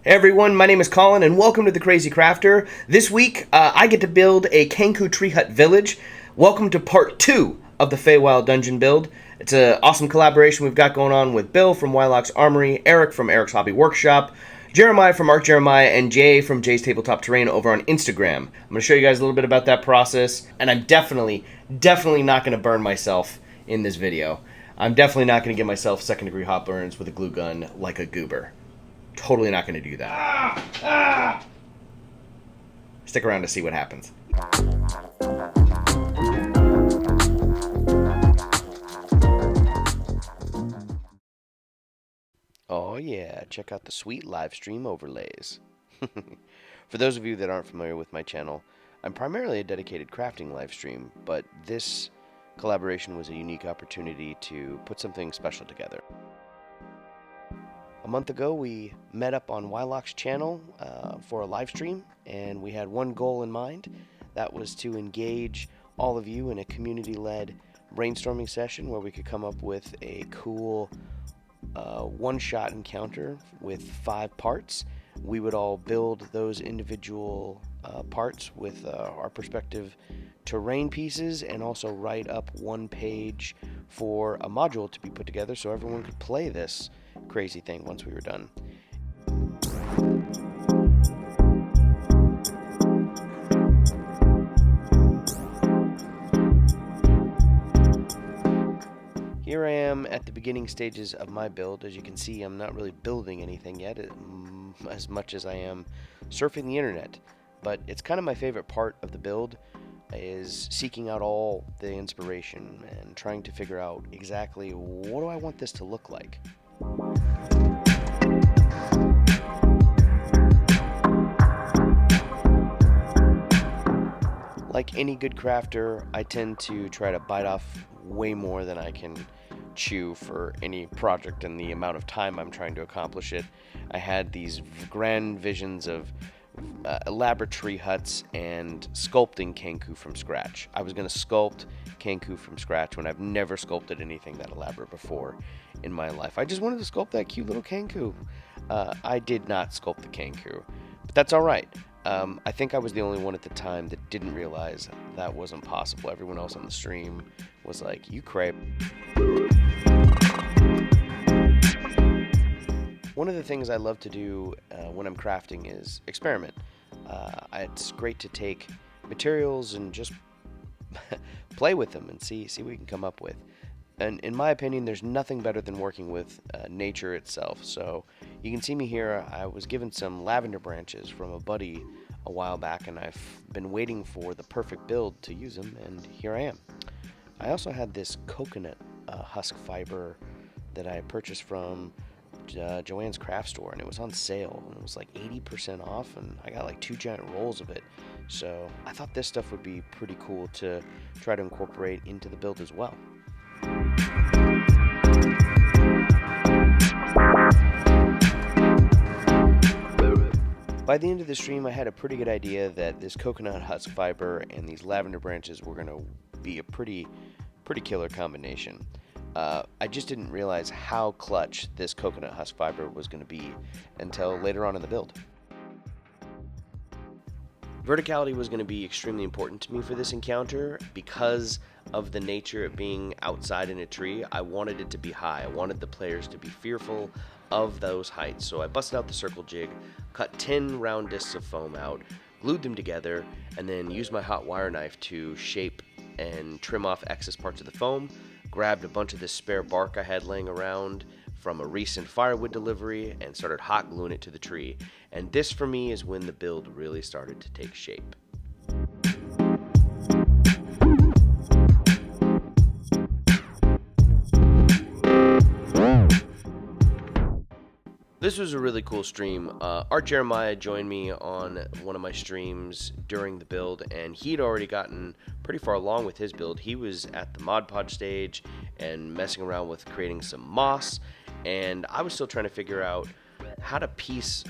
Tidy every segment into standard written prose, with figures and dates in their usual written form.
Hey everyone, my name is Colin and welcome to The Crazy Crafter. This week, I get to build a Kenku Tree Hut village. Welcome to part 2 of the Feywild Dungeon build. It's an awesome collaboration we've got going on with Bill from Wyloch's Armory, Eric from Eric's Hobby Workshop, Jeremiah from Art Jeremiah, and Jay from Jay's Tabletop Terrain over on Instagram. I'm going to show you guys a little bit about that process, and I'm definitely not going to burn myself in this video. I'm definitely not going to get myself second-degree hot burns with a glue gun like a goober. Totally not going to do that. Stick around to see what happens. Oh yeah, check out the sweet live stream overlays. For those of you that aren't familiar with my channel, I'm primarily a dedicated crafting live stream, but this collaboration was a unique opportunity to put something special together. A month ago, we met up on Wyloch's channel for a live stream, and we had one goal in mind. That was to engage all of you in a community-led brainstorming session where we could come up with a cool one-shot encounter with 5 parts. We would all build those individual parts with our perspective terrain pieces and also write up one page for a module to be put together so everyone could play this crazy thing once we were done. Here I am at the beginning stages of my build. As you can see, I'm not really building anything yet as much as I am surfing the internet, but it's kind of my favorite part of the build is seeking out all the inspiration and trying to figure out exactly what do I want this to look like. Like any good crafter, I tend to try to bite off way more than I can chew for any project and the amount of time I'm trying to accomplish it. I had these grand visions of elaborate tree huts and sculpting Kenku from scratch. I was going to sculpt Kenku from scratch when I've never sculpted anything that elaborate before in my life. I just wanted to sculpt that cute little Kenku. I did not sculpt the Kenku, but that's all right. I think I was the only one at the time that didn't realize that wasn't possible. Everyone else on the stream was like, you crap. One of the things I love to do when I'm crafting is experiment. It's great to take materials and just play with them and see what we can come up with. And in my opinion, there's nothing better than working with nature itself. So you can see me here. I was given some lavender branches from a buddy a while back, and I've been waiting for the perfect build to use them, and here I am. I also had this coconut husk fiber that I purchased from Joanne's craft store, and it was on sale, and it was like 80% off, and I got like 2 giant rolls of it. So I thought this stuff would be pretty cool to try to incorporate into the build as well. By the end of the stream, I had a pretty good idea that this coconut husk fiber and these lavender branches were going to be a pretty killer combination. I just didn't realize how clutch this coconut husk fiber was going to be until later on in the build. Verticality was going to be extremely important to me for this encounter because of the nature of being outside in a tree. I wanted it to be high. I wanted the players to be fearful of those heights. So I busted out the circle jig, cut 10 round discs of foam out, glued them together, and then used my hot wire knife to shape and trim off excess parts of the foam. Grabbed a bunch of this spare bark I had laying around from a recent firewood delivery and started hot gluing it to the tree. And this for me is when the build really started to take shape. This was a really cool stream. Art Jeremiah joined me on one of my streams during the build, and he'd already gotten pretty far along with his build. He was at the Mod Podge stage and messing around with creating some moss, and I was still trying to figure out how to piece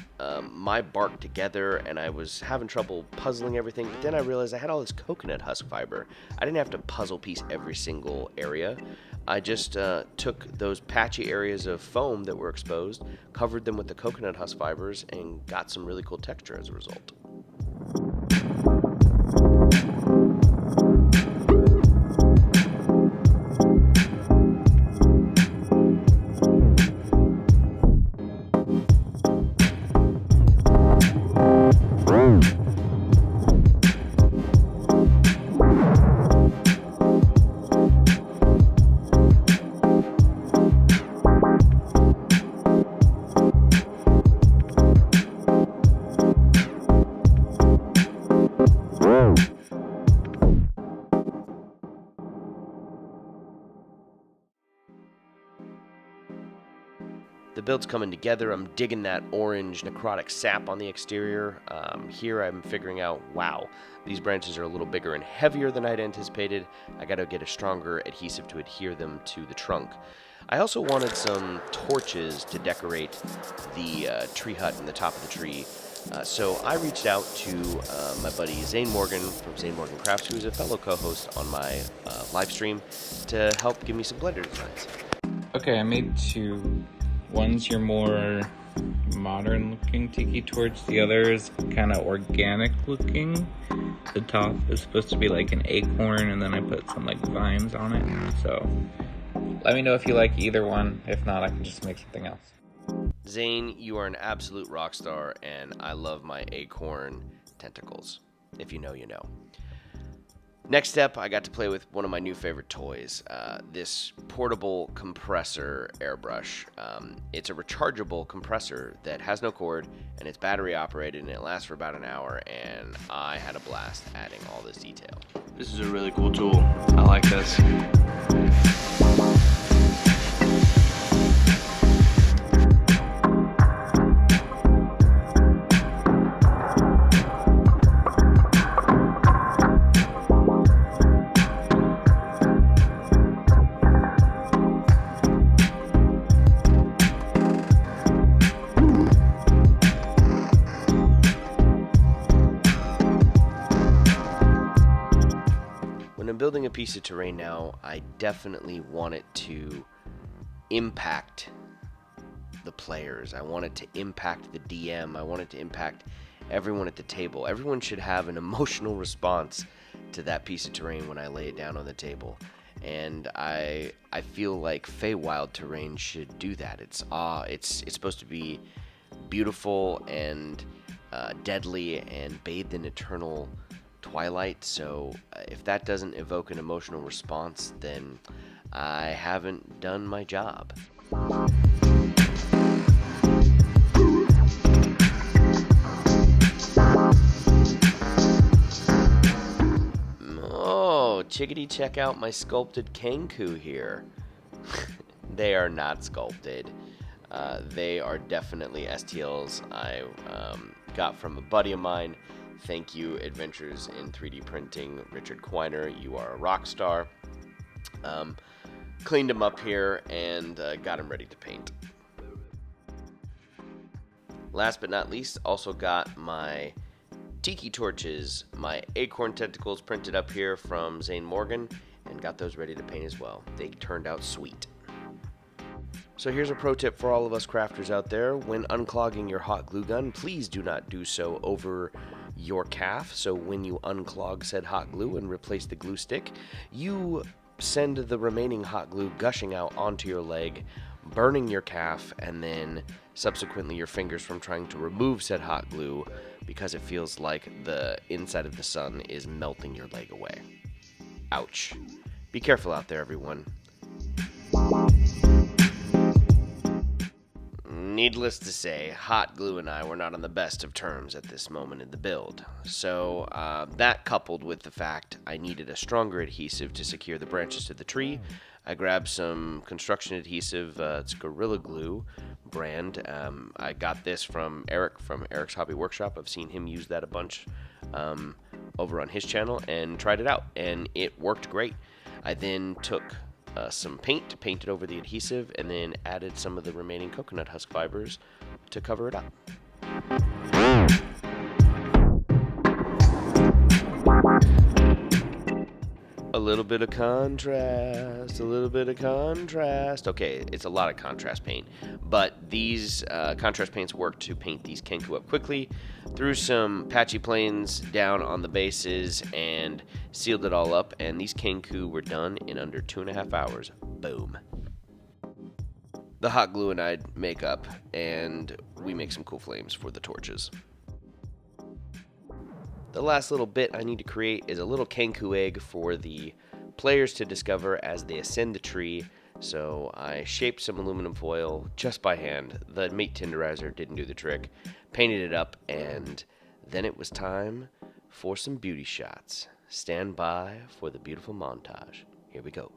my bark together, and I was having trouble puzzling everything. But then I realized I had all this coconut husk fiber. I didn't have to puzzle piece every single area. I just took those patchy areas of foam that were exposed, covered them with the coconut husk fibers, and got some really cool texture as a result. The build's coming together. I'm digging that orange necrotic sap on the exterior. Here I'm figuring out, wow, these branches are a little bigger and heavier than I'd anticipated. I gotta get a stronger adhesive to adhere them to the trunk. I also wanted some torches to decorate the tree hut in the top of the tree. So I reached out to my buddy Zane Morgan from Zane Morgan Crafts, who is a fellow co-host on my live stream, to help give me some blender designs. Okay, I made two. One's your more modern looking tiki torch, the other is kind of organic looking. The top is supposed to be like an acorn, and then I put some like vines on it. So let me know if you like either one. If not, I can just make something else. Zane, you are an absolute rock star, and I love my acorn tentacles. If you know, you know. Next step, I got to play with one of my new favorite toys, this portable compressor airbrush. It's a rechargeable compressor that has no cord, and it's battery operated, and it lasts for about an hour, and I had a blast adding all this detail. This is a really cool tool. I like this. Building a piece of terrain now, I definitely want it to impact the players. I want it to impact the DM. I want it to impact everyone at the table. Everyone should have an emotional response to that piece of terrain when I lay it down on the table. And I feel like Feywild terrain should do that. It's supposed to be beautiful and deadly and bathed in eternal twilight, so if that doesn't evoke an emotional response, then I haven't done my job. Oh, chickadee, check out my sculpted Kenku here. They are not sculpted. They are definitely STLs I got from a buddy of mine. Thank you, Adventures in 3D Printing, Richard Quiner. You are a rock star. Cleaned him up here and got him ready to paint. Last but not least, also got my tiki torches, my acorn tentacles printed up here from Zane Morgan, and got those ready to paint as well. They turned out sweet. So here's a pro tip for all of us crafters out there. When unclogging your hot glue gun, please do not do so over your calf. So when you unclog said hot glue and replace the glue stick, you send the remaining hot glue gushing out onto your leg, burning your calf, and then subsequently your fingers from trying to remove said hot glue because it feels like the inside of the sun is melting your leg away. Ouch. Be careful out there, everyone. Needless to say, hot glue and I were not on the best of terms at this moment in the build. So that coupled with the fact I needed a stronger adhesive to secure the branches to the tree, I grabbed some construction adhesive. It's Gorilla Glue brand. I got this from Eric from Eric's Hobby Workshop. I've seen him use that a bunch over on his channel and tried it out, and it worked great. I then took some paint, painted over the adhesive, and then added some of the remaining coconut husk fibers to cover it up. A little bit of contrast, a little bit of contrast. Okay, it's a lot of contrast paint, but these contrast paints work to paint these Kenku up quickly. Threw some patchy planes down on the bases and sealed it all up, and these Kenku were done in under 2.5 hours. Boom. The hot glue and I make up, and we make some cool flames for the torches. The last little bit I need to create is a little Kenku egg for the players to discover as they ascend the tree. So I shaped some aluminum foil just by hand. The meat tenderizer didn't do the trick. Painted it up, and then it was time for some beauty shots. Stand by for the beautiful montage. Here we go.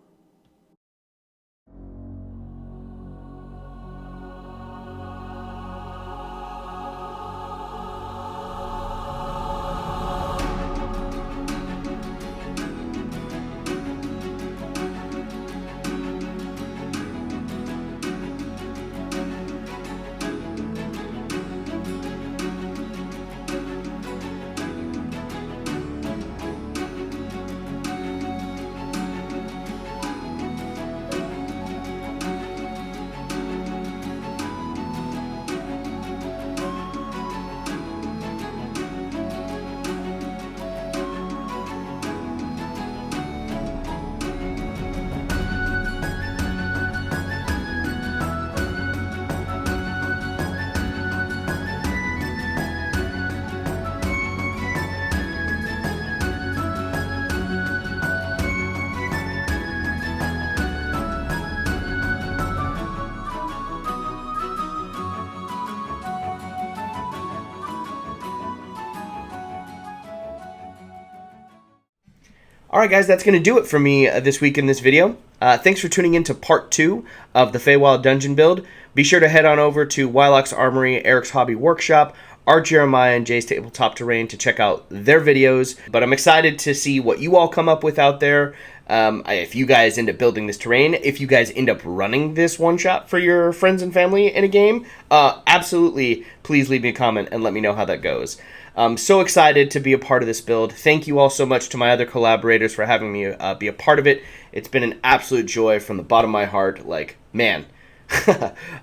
Alright guys, that's going to do it for me this week in this video. Thanks for tuning in to part 2 of the Feywild Dungeon build. Be sure to head on over to Wyloch's Armory, Eric's Hobby Workshop, Art Jeremiah, and Jay's Tabletop Terrain to check out their videos. But I'm excited to see what you all come up with out there. If you guys end up building this terrain, if you guys end up running this one-shot for your friends and family in a game, absolutely please leave me a comment and let me know how that goes. I'm so excited to be a part of this build. Thank you all so much to my other collaborators for having me be a part of it. It's been an absolute joy from the bottom of my heart. Like, man,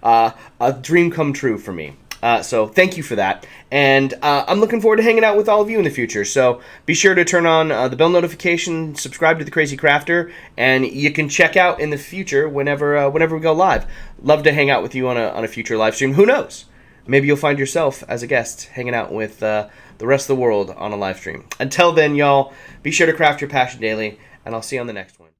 a dream come true for me. So thank you for that. And I'm looking forward to hanging out with all of you in the future. So be sure to turn on the bell notification, subscribe to The Crazy Crafter, and you can check out in the future whenever we go live. Love to hang out with you on a future live stream. Who knows? Maybe you'll find yourself as a guest hanging out with the rest of the world on a live stream. Until then, y'all, be sure to craft your passion daily, and I'll see you on the next one.